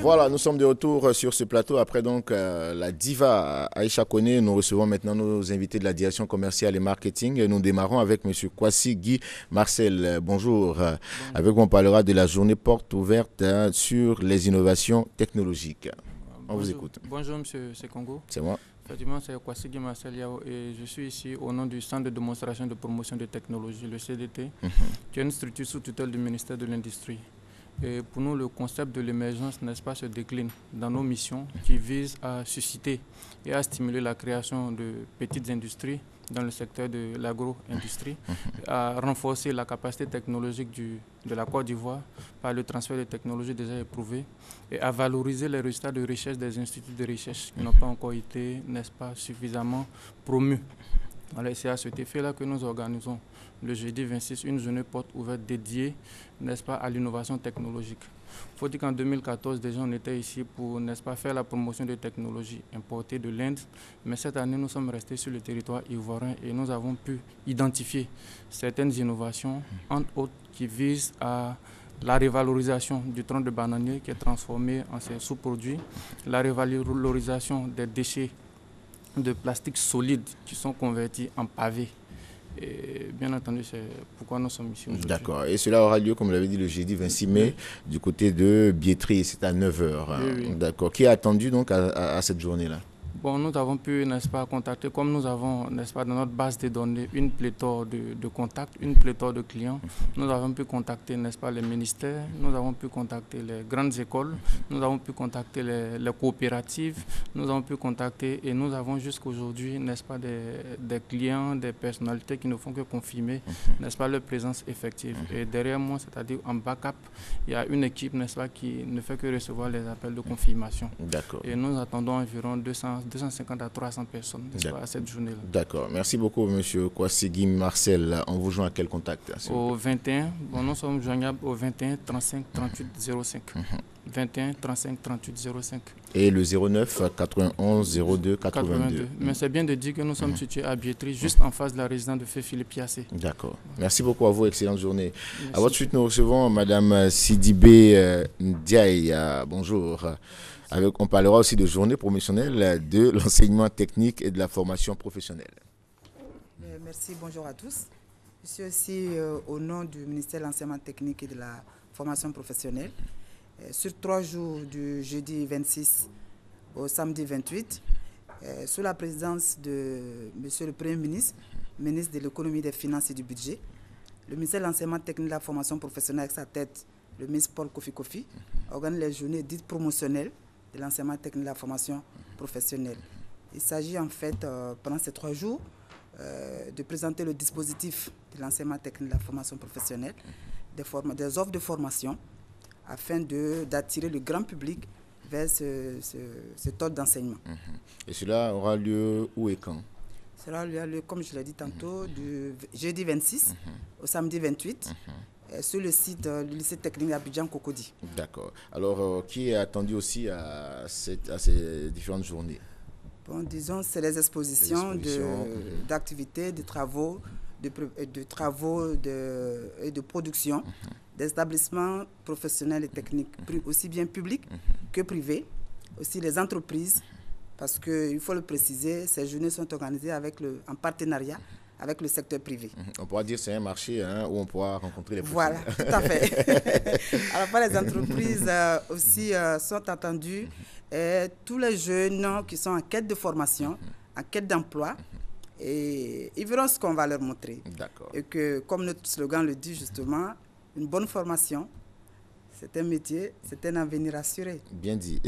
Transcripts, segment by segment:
Voilà, nous sommes de retour sur ce plateau après donc la diva Aïcha Koné. Nous recevons maintenant nos invités de la direction commerciale et marketing. Nous démarrons avec M. Kwasi Guy Marcel. Bonjour. Avec vous, on parlera de la journée porte ouverte sur les innovations technologiques. On vous écoute. Bonjour M. Sekongo. C'est moi. Effectivement, c'est Kwasi Guy Marcel Yao et je suis ici au nom du Centre de démonstration de promotion de technologie, le CDT, qui est une structure sous tutelle du ministère de l'Industrie. Et pour nous, le concept de l'émergence, n'est-ce pas, se décline dans nos missions qui visent à susciter et à stimuler la création de petites industries dans le secteur de l'agro-industrie, à renforcer la capacité technologique de la Côte d'Ivoire par le transfert de technologies déjà éprouvées et à valoriser les résultats de recherche des instituts de recherche qui n'ont pas encore été, n'est-ce pas, suffisamment promus. Alors, c'est à cet effet-là que nous organisons le jeudi 26 une journée porte ouverte dédiée, n'est-ce pas, à l'innovation technologique. Il faut dire qu'en 2014, déjà, on était ici pour, n'est-ce pas, faire la promotion de technologies importées de l'Inde. Mais cette année, nous sommes restés sur le territoire ivoirien et nous avons pu identifier certaines innovations, entre autres, qui visent à la révalorisation du tronc de bananier qui est transformé en ses sous-produits, la révalorisation des déchets de plastique solide qui sont convertis en pavés. Et bien entendu, c'est pourquoi nous sommes ici aujourd'hui. D'accord. Et cela aura lieu, comme vous l'avez dit, le jeudi 26 mai, du côté de Biétry. C'est à 9 h. Oui. D'accord. Qui est attendu donc à cette journée-là? Bon, nous avons pu, n'est-ce pas, contacter, comme nous avons, n'est-ce pas, dans notre base de données, une pléthore de contacts, une pléthore de clients. Nous avons pu contacter, n'est-ce pas, les ministères, nous avons pu contacter les grandes écoles, nous avons pu contacter les coopératives, nous avons pu contacter et nous avons jusqu'aujourd'hui, n'est-ce pas, des clients, des personnalités qui ne font que confirmer, n'est-ce pas, leur présence effective. Et derrière moi, c'est-à-dire en backup, il y a une équipe, n'est-ce pas, qui ne fait que recevoir les appels de confirmation. D'accord. Et nous attendons environ 250 à 300 personnes à cette journée-là. D'accord. Merci beaucoup, M. Kwasi Guy Marcel. On vous joint à quel contact? Au 21, bon, nous sommes joignables au 21 35 38 05. 21 35 38 05. Et le 09 91 02 82. Mais c'est bien de dire que nous sommes situés à Biétry, juste en face de la résidence de Feu Philippe Piassé. D'accord. Merci beaucoup à vous. Excellente journée. Merci. À votre suite, nous recevons Mme Sidibé Ndiaye. Bonjour. On parlera aussi de journée promotionnelle de l'enseignement technique et de la formation professionnelle. Merci, bonjour à tous. Je suis aussi au nom du ministère de l'enseignement technique et de la formation professionnelle. Sur 3 jours, du jeudi 26 au samedi 28, sous la présidence de M. le Premier ministre, ministre de l'économie, des finances et du budget, le ministère de l'enseignement technique et de la formation professionnelle, avec sa tête, le ministre Paul Kofi Kofi, organise les journées dites promotionnelles de l'enseignement technique et de la formation professionnelle. Il s'agit en fait, pendant ces 3 jours, de présenter le dispositif de l'enseignement technique et de la formation professionnelle, des offres de formation, afin d'attirer le grand public vers cet ordre d'enseignement. Et cela aura lieu où et quand? Cela aura lieu, comme je l'ai dit tantôt, du jeudi 26 au samedi 28. Sur le site du lycée technique Abidjan-Cocody. D'accord. Alors, qui est attendu aussi à ces différentes journées? Bon, disons, c'est les expositions d'activités, de travaux, et de production des établissements professionnels et techniques, aussi bien publics que privés, aussi les entreprises, parce qu'il faut le préciser, ces journées sont organisées en partenariat avec le secteur privé. On pourra dire que c'est un marché où on pourra rencontrer les professionnels. Voilà, tout à fait. Alors, les entreprises aussi sont attendues, et tous les jeunes qui sont en quête de formation, en quête d'emploi, et ils verront ce qu'on va leur montrer. D'accord. Et que, comme notre slogan le dit justement, une bonne formation, c'est un métier, c'est un avenir assuré. Bien dit.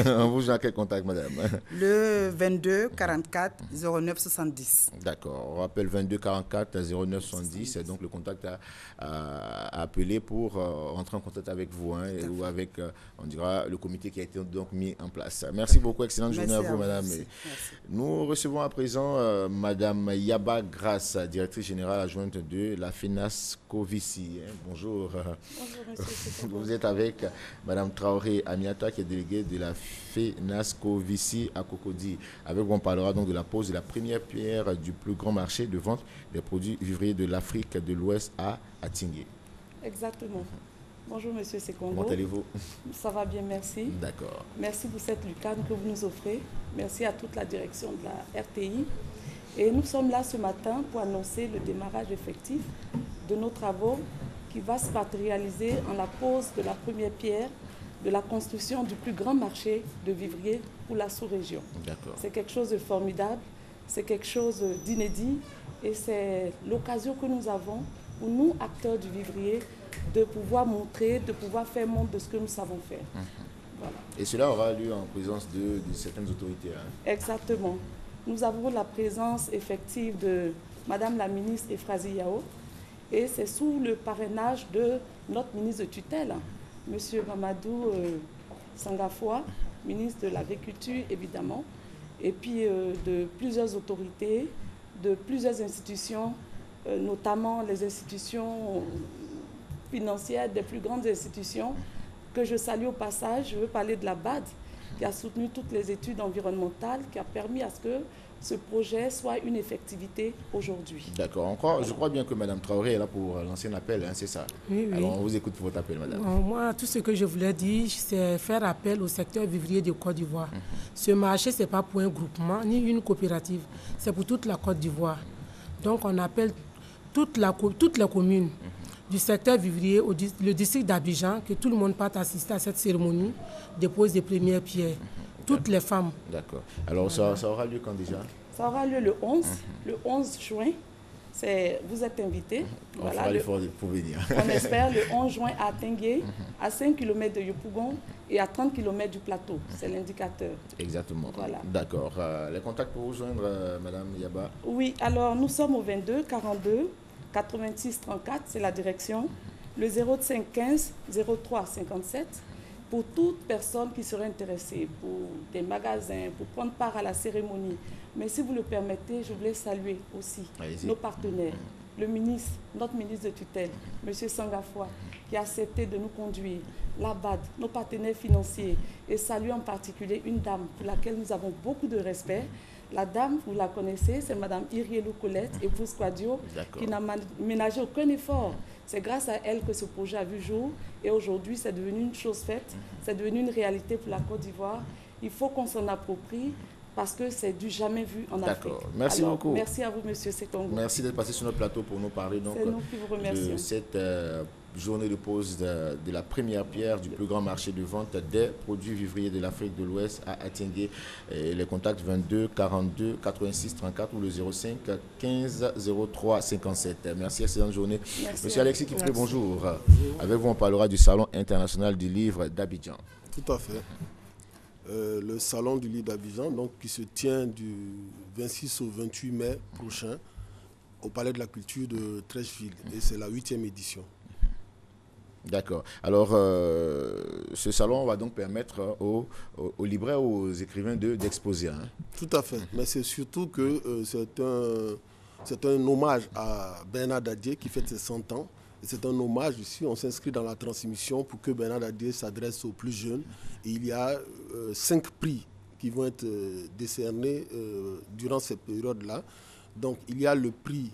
On vous joue à quel contact, madame? Le 22 44 09 70. D'accord. On rappelle 22 44 09 70. C'est donc le contact à appeler pour entrer en contact avec vous ou avec, on dira, le comité qui a été donc mis en place. Merci beaucoup. Excellente journée à vous, madame. Nous recevons à présent madame Yaba Grasse, directrice générale adjointe de la FENASCO-Vici. Bonjour. Bonjour, monsieur. Vous êtes avec Mme Traoré Amiata, qui est déléguée de la FENASCO-Vici à Cocody. Avec vous, on parlera donc de la pose de la première pierre du plus grand marché de vente des produits vivriers de l'Afrique de l'Ouest à Tingué. Exactement. Bonjour Monsieur Sekongo. Comment allez-vous? Ça va bien, merci. D'accord. Merci pour cette lucane que vous nous offrez. Merci à toute la direction de la RTI. Et nous sommes là ce matin pour annoncer le démarrage effectif de nos travaux qui va se matérialiser en la pose de la première pierre de la construction du plus grand marché de vivriers pour la sous-région. C'est quelque chose de formidable, c'est quelque chose d'inédit et c'est l'occasion que nous avons pour nous, acteurs du vivrier, de pouvoir montrer, de pouvoir faire montre de ce que nous savons faire. Voilà. Et cela aura lieu en présence de certaines autorités, hein? Exactement. Nous avons la présence effective de Madame la ministre Efrazi Yao et c'est sous le parrainage de notre ministre de tutelle, Monsieur Mamadou Sangafoua, ministre de l'Agriculture évidemment, et puis de plusieurs autorités, de plusieurs institutions, notamment les institutions financières, des plus grandes institutions, que je salue au passage. Je veux parler de la BAD, qui a soutenu toutes les études environnementales, qui a permis à ce que ce projet soit une effectivité aujourd'hui. D'accord. Voilà. Je crois bien que Mme Traoré est là pour lancer un appel, hein, c'est ça? Oui, oui. Alors, on vous écoute pour votre appel, madame. Moi, tout ce que je voulais dire, c'est faire appel au secteur vivrier de Côte d'Ivoire. Ce marché, ce n'est pas pour un groupement, ni une coopérative. C'est pour toute la Côte d'Ivoire. Donc, on appelle toutes les communes du secteur vivrier, le district d'Abidjan, que tout le monde parte assister à cette cérémonie, dépose des premières pierres. Toutes les femmes. D'accord. Alors, voilà. ça aura lieu quand déjà? Ça aura lieu le 11 juin. Vous êtes invités. On fera l'effort pour venir. On espère le 11 juin à Tengué, à 5 km de Yopougon et à 30 km du plateau. C'est l'indicateur. Exactement. Voilà. D'accord. Les contacts pour vous joindre, Madame Yaba? Oui, alors nous sommes au 22 42 86 34, c'est la direction. Le 05 15 03 57. Pour toute personne qui serait intéressée, pour des magasins, pour prendre part à la cérémonie. Mais si vous le permettez, je voulais saluer aussi nos partenaires, le ministre, notre ministre de tutelle, M. Sangafoua, qui a accepté de nous conduire, la BAD, nos partenaires financiers, et saluer en particulier une dame pour laquelle nous avons beaucoup de respect. La dame, vous la connaissez, c'est Mme Irielou Colette, épouse Quadio, qui n'a ménagé aucun effort. C'est grâce à elle que ce projet a vu jour et aujourd'hui c'est devenu une chose faite, c'est devenu une réalité pour la Côte d'Ivoire. Il faut qu'on s'en approprie parce que c'est du jamais vu en Afrique. D'accord, merci beaucoup. Merci à vous, M. Sekongo. Merci d'être passé sur notre plateau pour nous parler donc, nous qui vous remercions. de cette journée de pose de la première pierre du plus grand marché de vente des produits vivriers de l'Afrique de l'Ouest à Atingué. Les contacts 22 42 86 34 ou le 05 15 03 57. Merci, excellente journée. Merci. Monsieur Alexis Kipré, bonjour. Avec vous, on parlera du Salon international du livre d'Abidjan. Tout à fait. Le Salon du livre d'Abidjan, donc, qui se tient du 26 au 28 mai prochain au Palais de la Culture de Trècheville. Et c'est la 8e édition. D'accord. Alors, ce salon va donc permettre aux libraires, aux écrivains d'exposer. Hein. Tout à fait. Mais c'est surtout que c'est un hommage à Bernard Dadier qui fête ses 100 ans. Et c'est un hommage ici. On s'inscrit dans la transmission pour que Bernard Dadier s'adresse aux plus jeunes. Et il y a 5 prix qui vont être décernés durant cette période-là. Donc, il y a le prix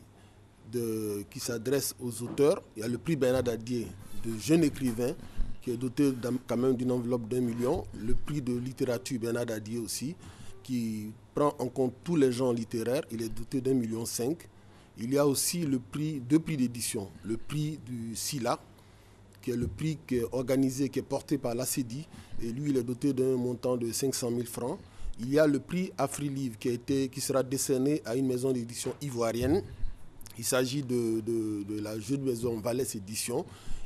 qui s'adresse aux auteurs. Il y a le prix Bernard Dadier de jeunes écrivains, qui est doté quand même d'une enveloppe d'1 million. Le prix de littérature Bernard Dadier aussi, qui prend en compte tous les genres littéraires. Il est doté d'1,5 million. Il y a aussi deux prix d'édition. Le prix du SILA, qui est le prix qui est organisé, qui est porté par l'ACEDI. Et lui, il est doté d'un montant de 500 000 francs. Il y a le prix AfriLive qui sera décerné à une maison d'édition ivoirienne. Il s'agit de la jeune maison Valès Édition.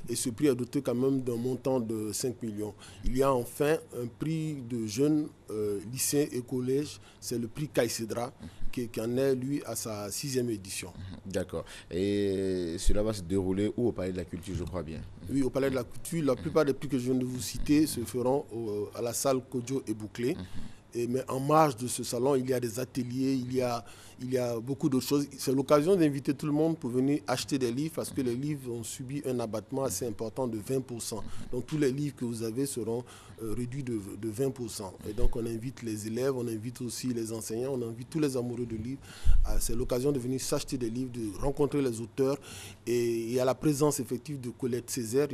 Et ce prix est doté quand même d'un montant de 5 millions. Il y a enfin un prix de jeunes lycéens et collèges, c'est le prix Caïcédra, qui en est, lui, à sa 6e édition. D'accord. Et cela va se dérouler où? Au Palais de la Culture, je crois bien. Oui, au Palais de la Culture. La plupart des prix que je viens de vous citer se feront à la salle Kodjo et Bouclé. Mais en marge de ce salon, il y a des ateliers, il y a beaucoup d'autres choses. C'est l'occasion d'inviter tout le monde pour venir acheter des livres parce que les livres ont subi un abattement assez important de 20%. Donc tous les livres que vous avez seront réduits de 20%. Et donc on invite les élèves, on invite aussi les enseignants, on invite tous les amoureux de livres. C'est l'occasion de venir s'acheter des livres, de rencontrer les auteurs. Et il y a la présence effective de Colette Césaire,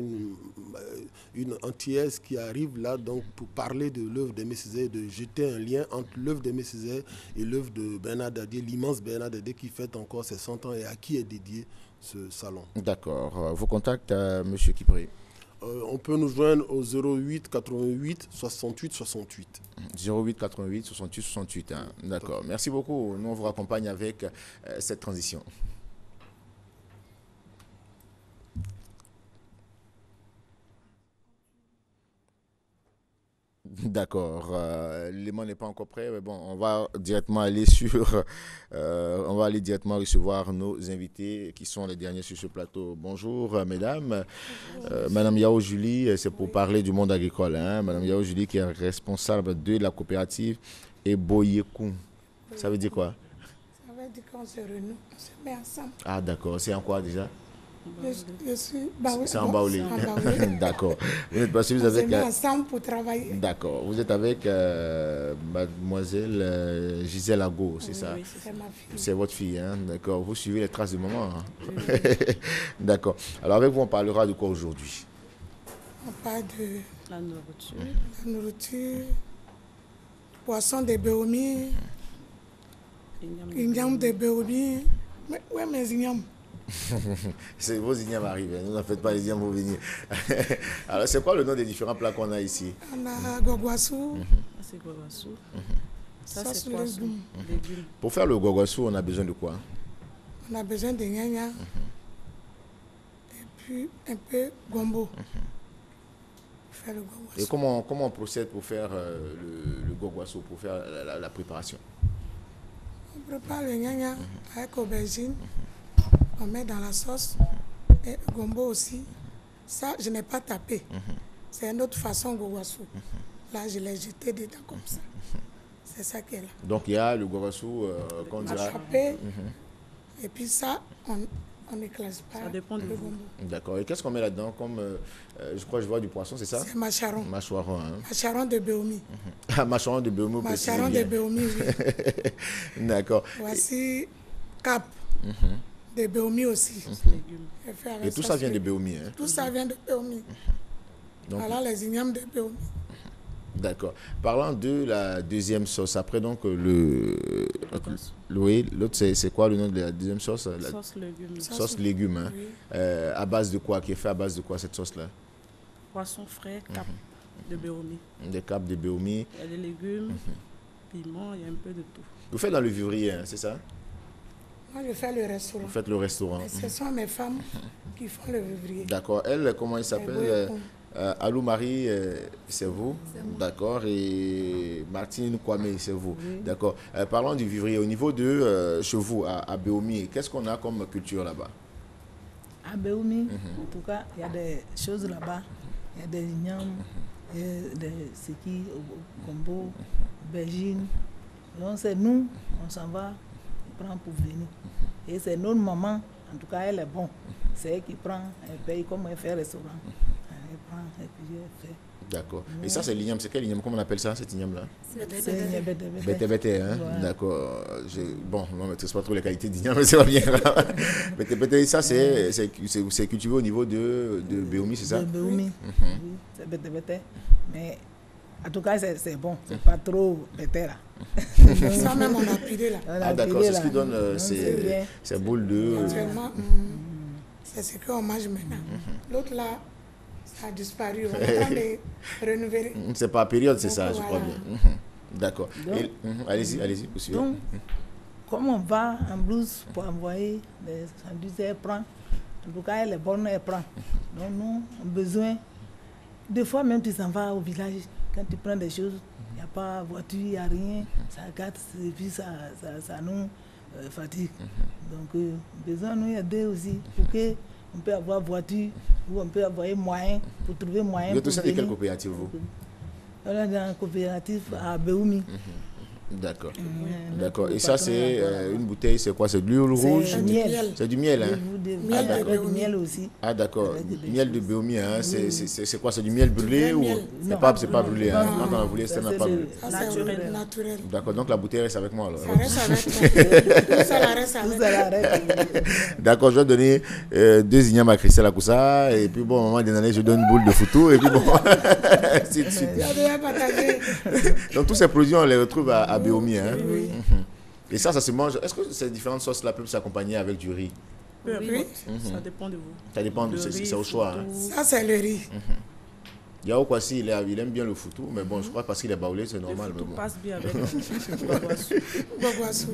une antillaise qui arrive là donc pour parler de l'œuvre d'Aimé Césaire, de jeter un lien entre l'œuvre d'Aimé Césaire et l'œuvre de Bernard Dadier, l'immense Bernard Dadier qui fête encore ses 100 ans et à qui est dédié ce salon. D'accord. Vos contacts, M. Kipré? On peut nous joindre au 08 88 68 68. 08 88 68 68. Hein. D'accord. Merci beaucoup. Nous, on vous raccompagne avec cette transition. D'accord. L'élément n'est pas encore prêt. Mais bon, on va directement aller directement recevoir nos invités qui sont les derniers sur ce plateau. Bonjour, mesdames. Madame Yao Julie, c'est pour parler du monde agricole. Hein. Madame Yao Julie qui est responsable de la coopérative Eboyekou. Ça veut dire quoi? Ça veut dire qu'on se renoue, on se met ensemble. Ah, d'accord. C'est en quoi déjà? Je suis Baoulé. C'est en Baoulé. D'accord. Vous êtes passé, vous avec. On se met ensemble pour travailler. D'accord. Vous êtes avec mademoiselle Gisèle Ago, c'est ça? Oui, c'est ma fille. C'est votre fille, hein? D'accord. Vous suivez les traces de maman. Hein? Oui. D'accord. Alors avec vous, on parlera de quoi aujourd'hui? On parle de la nourriture. La nourriture, poisson de Béomi, igname de Béomi. Oui, mais igname. Vos ignames arrivent, nous n'en faites pas, les ignames vont venir. Alors, c'est quoi le nom des différents plats qu'on a ici? On a goguassou. C'est goguassou. Ça, c'est poisson. Légumes. Pour faire le goguassou, on a besoin de quoi? On a besoin de gnagna. Et puis, un peu gombo. Faire le goguassou. Et comment on procède pour faire le goguassou, pour faire la préparation? On prépare le gnagna avec aubergine. On met dans la sauce et gombo aussi. Ça, je n'ai pas tapé. C'est une autre façon goguassou. Là, je l'ai jeté dedans comme ça. C'est ça qui est là. Donc, il y a le goguassou qu'on dira. Tapé. Et puis ça, on n'éclate pas. Ça dépend du gombo. D'accord. Et qu'est-ce qu'on met là-dedans? Comme, je crois que je vois du poisson, c'est ça? C'est macharon. Macharon, hein? Macharon de Béomi. Ah, macharon de Béomi. Macharon de Béomi, oui. D'accord. Voici cap. De Béomi aussi. Et tout ça vient de Béomi, hein? Tout ça vient de Béomi. Voilà les ignames de Béomi. D'accord. Parlant de la deuxième sauce, après donc l'autre c'est quoi le nom de la deuxième sauce? Sauce légumes. Sauce légumes, hein? Oui. À base de quoi? Qui est fait à base de quoi cette sauce-là? Poisson frais, cap de Béomi. Des capes de Béomi. Il y a des légumes, piment, il y a un peu de tout. Vous faites dans le vivrier, hein, c'est ça? Moi, je fais le restaurant. Vous faites le restaurant. Et ce sont mes femmes qui font le vivrier. D'accord. Elle, comment elle s'appelle? Alou Marie, c'est vous? D'accord. Et Martine Kwame, c'est vous? Oui. D'accord. Parlons du vivrier. Au niveau de chez vous, à Béomi, qu'est-ce qu'on a comme culture là-bas? À Béomi, en tout cas, il y a des choses là-bas. Il y a des ignames, il y a des seki, gombo, aubergine. Donc c'est nous, on s'en va. Prend pour venir. Et c'est notre maman, en tout cas elle est bonne. C'est elle qui prend, elle paye comme elle fait restaurant. Elle prend et puis elle fait. D'accord. Et ça c'est l'igname, c'est quel igname? Comment on appelle ça, cet igname là? C'est bété, hein? Ouais. D'accord. Bon, on ne maîtrise pas trop les qualités d'igname, mais c'est pas bien grave. Bété, ça c'est cultivé au niveau de Béomi, c'est ça? De Béomi, oui, c'est bété. Mais en tout cas, c'est bon. C'est pas trop bété là. Ça même, on a pilé là. Ah d'accord, c'est ce qui donne ces boules de... Actuellement, c'est ce qu'on mange maintenant. L'autre là, ça a disparu. On est en train de renouveler. C'est pas période, c'est ça, je crois bien. D'accord. Allez-y, vous suivez. Donc, comme on va en blouse pour envoyer les sandwichs, elle prend. En tout cas, elle est bonne, elle prend. Donc, nous, on a besoin. Des fois, même tu s'en vas au village, quand tu prends des choses, il n'y a pas de voiture, il n'y a rien, ça gâte, et puis ça nous fatigue. Donc, besoin de nous aider aussi pour qu'on puisse avoir voiture, ou on peut avoir moyen, pour trouver moyen. Vous êtes au sein de quelle coopérative, vous? On est dans une coopérative à Béoumi. D'accord. D'accord. Et ça, c'est une bouteille, c'est quoi? C'est de l'huile rouge? C'est du miel. C'est du miel, hein? Du miel aussi. Ah, d'accord. Miel de Béoumi, hein? C'est quoi? C'est du miel brûlé ou c'est pas brûlé, hein? Quand on a brûlé, ça n'a pas brûlé. Naturel. D'accord. Donc la bouteille reste avec moi, alors. Ça reste avec toi. Ça la reste avec. D'accord. Je vais donner 2 ignames à Christelle Akoussa et puis bon, au moment d'une année, je donne une boule de photo et puis bon, ainsi de suite. Donc tous ces produits, on les retrouve à Béoumi, hein? Oui. Et ça se mange. Est-ce que ces différentes sauces-là peuvent s'accompagner avec du riz? Oui. Ça dépend de vous. Ça dépend, c'est au choix. Hein? Ça, c'est le riz. Yao Kwasi, il aime bien le foutou, mais bon, je crois parce qu'il est baoulé, c'est normal. Le foutou bon. passe bien avec le Boboissou.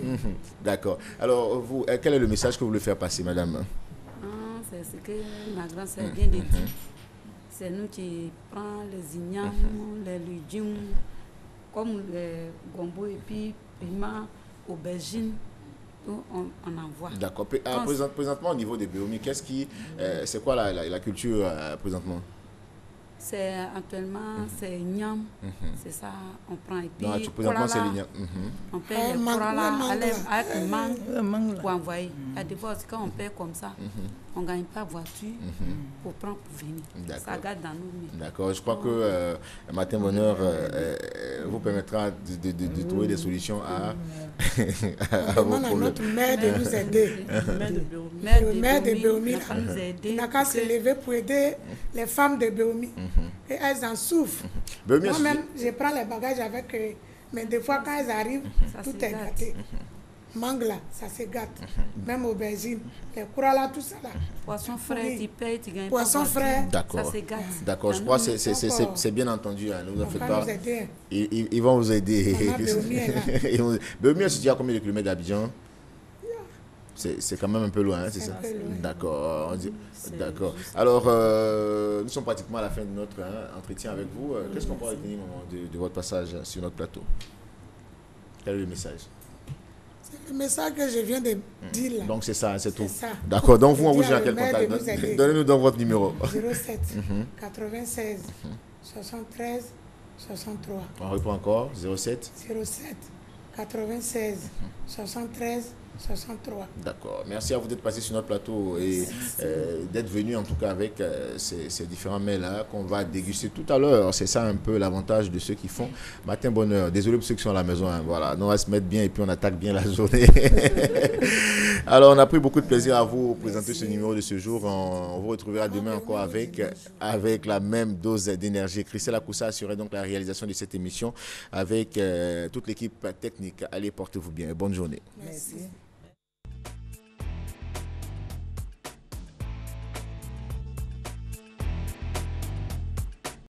D'accord. Alors, vous, quel est le message que vous voulez faire passer, madame? C'est ce que ma grand-sœur vient de dire. C'est nous qui prenons les ignames, les légumes, comme le gombo et puis piment, aubergine, tout on envoie. D'accord. Présentement, au niveau des Béoumi, c'est quoi la culture présentement? C'est actuellement, c'est igname, c'est ça, on prend. Et puis, non, présentement, c'est l'igname. On paie les korala avec mangue pour envoyer. À des fois, quand on paie comme ça, on ne gagne pas voiture pour prendre pour venir. Ça garde dans nos mains. D'accord. Je crois que Matin Bonheur vous permettra de trouver des solutions à vos problèmes. Notre maire de nous aider. Le maire de Béoumi n'a qu'à se lever pour aider les femmes de Béoumi. Et elles en souffrent. Moi-même, je prends les bagages avec eux. Mais des fois, quand elles arrivent, tout est gâté. Mangue là, ça se gâte. Même aubergine, les kourala, tout ça là. Poisson frais, tu payes, tu gagnes. Poisson frais, ça se gâte. D'accord, je crois que c'est bien entendu. Hein. Ne vous en faites pas. Ils vont vous aider. Béoumi, c'est déjà combien de kilomètres d'Abidjan? C'est quand même un peu loin, hein, c'est ça? D'accord. D'accord. Alors, nous sommes pratiquement à la fin de notre entretien avec vous. Qu'est-ce qu'on peut retenir de votre passage sur notre plateau? Quel est le message? C'est le message que je viens de dire là. Donc c'est ça, c'est tout. Ça. D'accord. Donc vous, on vous gère quel contact? Donnez-nous donc votre numéro. 07 96 73 63. On reprend encore. 07 96 73 63. D'accord. Merci à vous d'être passé sur notre plateau et d'être venu en tout cas avec ces différents mets-là qu'on va déguster tout à l'heure. C'est ça un peu l'avantage de ceux qui font Matin Bonheur. Désolé pour ceux qui sont à la maison. Hein. Voilà, nous on va se mettre bien et puis on attaque bien la journée. Alors on a pris beaucoup de plaisir à vous présenter ce numéro de ce jour. On vous retrouvera demain encore avec la même dose d'énergie. Christelle Akoussa assurait donc la réalisation de cette émission avec toute l'équipe technique. Allez, portez-vous bien et bonne journée. Merci.